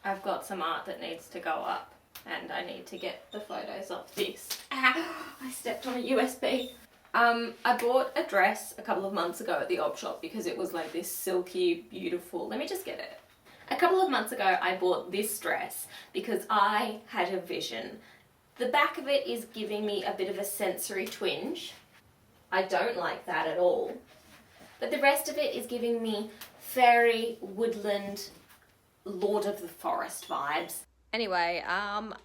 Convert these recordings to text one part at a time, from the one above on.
I've got some art that needs to go up and I need to get the photos of this. I stepped on a USB. I bought a dress a couple of months ago at the op shop because it was like this silky, beautiful, let me just get it. A couple of months ago I bought this dress because I had a vision. The back of it is giving me a bit of a sensory twinge. I don't like that at all. But the rest of it is giving me fairy, woodland, Lord of the Forest vibes. Anyway,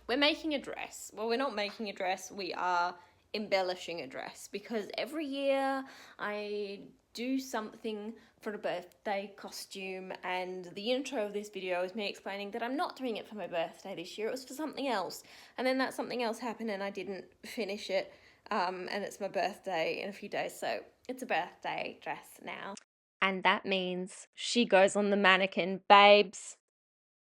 we're making a dress. Well, we're not making a dress, we are embellishing a dress because every year I do something for a birthday costume, and the intro of this video is me explaining that I'm not doing it for my birthday this year, it was for something else. And then that something else happened and I didn't finish it, and it's my birthday in a few days, so it's a birthday dress now. And that means she goes on the mannequin. Babes,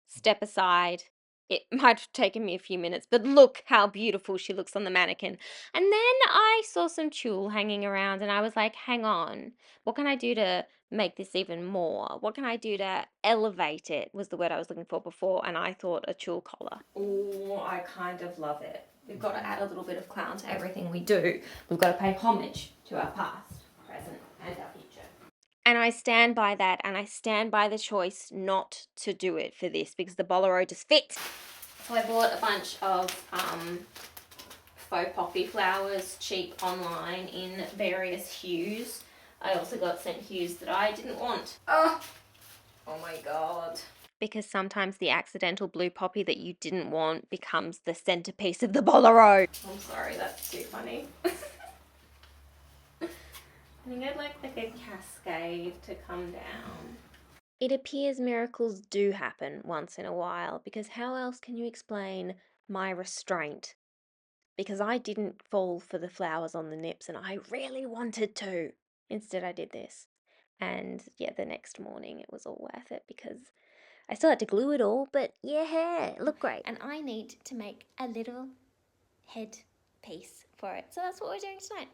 step aside. It might have taken me a few minutes, but look how beautiful she looks on the mannequin. And then I saw some tulle hanging around and I was like, hang on, what can I do to make this even more? What can I do to elevate it, was the word I was looking for before, and I thought a tulle collar. Oh, I kind of love it. We've got to add a little bit of clown to everything we do. We've got to pay homage to our past, present, and our future. And I stand by that, and I stand by the choice not to do it for this because the bolero just fits. So I bought a bunch of faux poppy flowers cheap online in various hues. I also got sent hues that I didn't want. Oh my god. Because sometimes the accidental blue poppy that you didn't want becomes the centerpiece of the bolero. I'm sorry, that's too funny. I think I'd like a cascade to come down. It appears miracles do happen once in a while, because how else can you explain my restraint? Because I didn't fall for the flowers on the nips and I really wanted to. Instead I did this. And yeah, the next morning it was all worth it because I still had to glue it all, but yeah, it looked great. And I need to make a little head piece for it. So that's what we're doing tonight.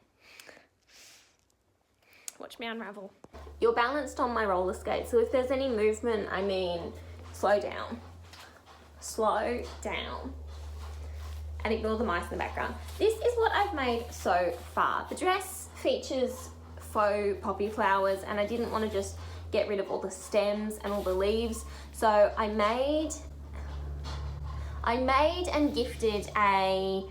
Watch me unravel. You're balanced on my roller skate, so if there's any movement, I mean, slow down. Slow down. And ignore the mice in the background. This is what I've made so far. The dress features faux poppy flowers, and I didn't want to just get rid of all the stems and all the leaves, so I made and gifted a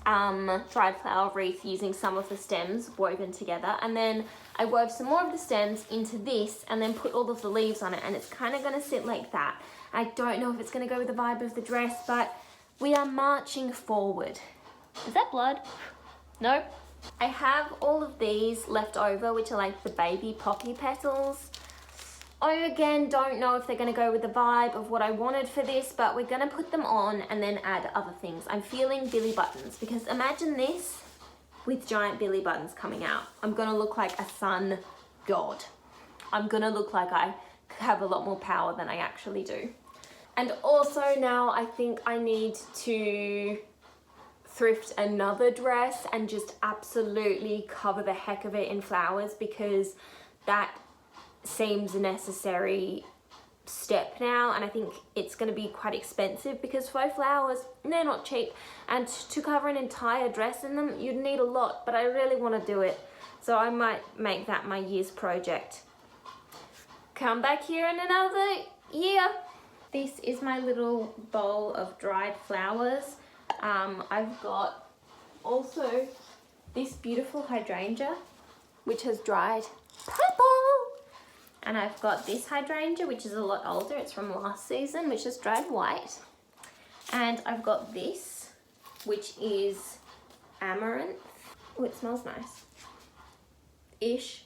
dried flower wreath using some of the stems woven together, and then I wove some more of the stems into this and then put all of the leaves on it, and it's kind of going to sit like that. I don't know if it's going to go with the vibe of the dress, but we are marching forward. Is that blood? Nope. I have all of these left over, which are like the baby poppy petals. I again don't know if they're going to go with the vibe of what I wanted for this, but we're going to put them on and then add other things. I'm feeling Billy buttons, because imagine this with giant Billy buttons coming out. I'm going to look like a sun god. I'm going to look like I have a lot more power than I actually do. And also now I think I need to thrift another dress and just absolutely cover the heck of it in flowers, because that seems a necessary step now, and I think it's going to be quite expensive because faux flowers, they're not cheap, and to cover an entire dress in them you'd need a lot, but I really want to do it, so I might make that my year's project. Come back here in another year. This is my little bowl of dried flowers. I've got also this beautiful hydrangea which has dried purple. And I've got this hydrangea, which is a lot older. It's from last season, which is dried white. And I've got this, which is amaranth. Oh, it smells nice. Ish.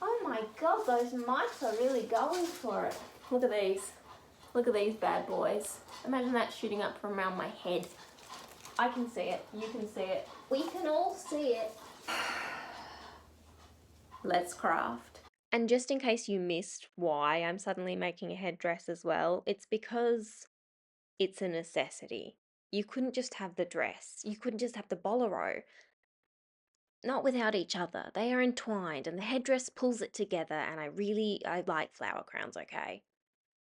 Oh my god, those mice are really going for it. Look at these. Look at these bad boys. Imagine that shooting up from around my head. I can see it. You can see it. We can all see it. Let's craft. And just in case you missed why I'm suddenly making a headdress as well, it's because it's a necessity. You couldn't just have the dress. You couldn't just have the bolero. Not without each other. They are entwined, and the headdress pulls it together, and I like flower crowns, okay?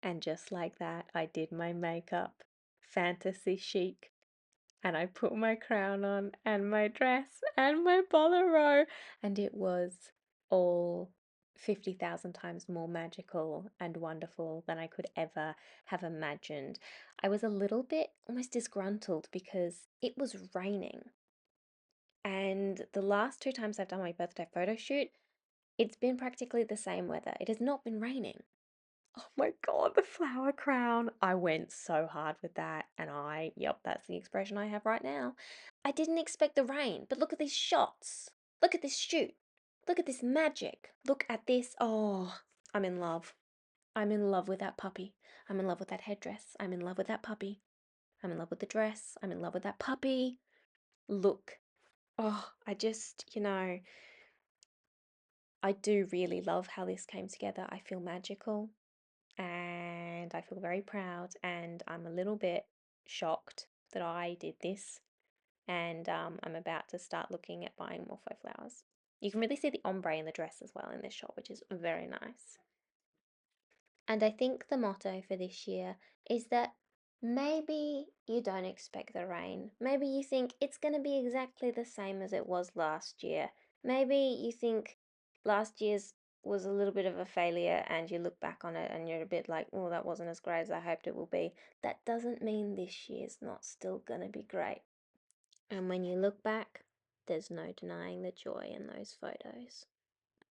And just like that, I did my makeup, fantasy chic, and I put my crown on and my dress and my bolero, and it was all 50,000 times more magical and wonderful than I could ever have imagined. I was a little bit almost disgruntled because it was raining. And the last two times I've done my birthday photo shoot, it's been practically the same weather. It has not been raining. Oh my God, the flower crown. I went so hard with that. And yep, that's the expression I have right now. I didn't expect the rain, but look at these shots. Look at this shoot. Look at this magic. Look at this. Oh, I'm in love. I'm in love with that puppy. I'm in love with that headdress. I'm in love with that puppy. I'm in love with the dress. I'm in love with that puppy. Look. Oh, I do really love how this came together. I feel magical. And I feel very proud, and I'm a little bit shocked that I did this. And I'm about to start looking at buying more faux flowers. You can really see the ombre in the dress as well in this shot, which is very nice. And I think the motto for this year is that maybe you don't expect the rain. Maybe you think it's going to be exactly the same as it was last year. Maybe you think last year's was a little bit of a failure and you look back on it and you're a bit like, oh, that wasn't as great as I hoped it will be. That doesn't mean this year's not still going to be great. And when you look back, there's no denying the joy in those photos.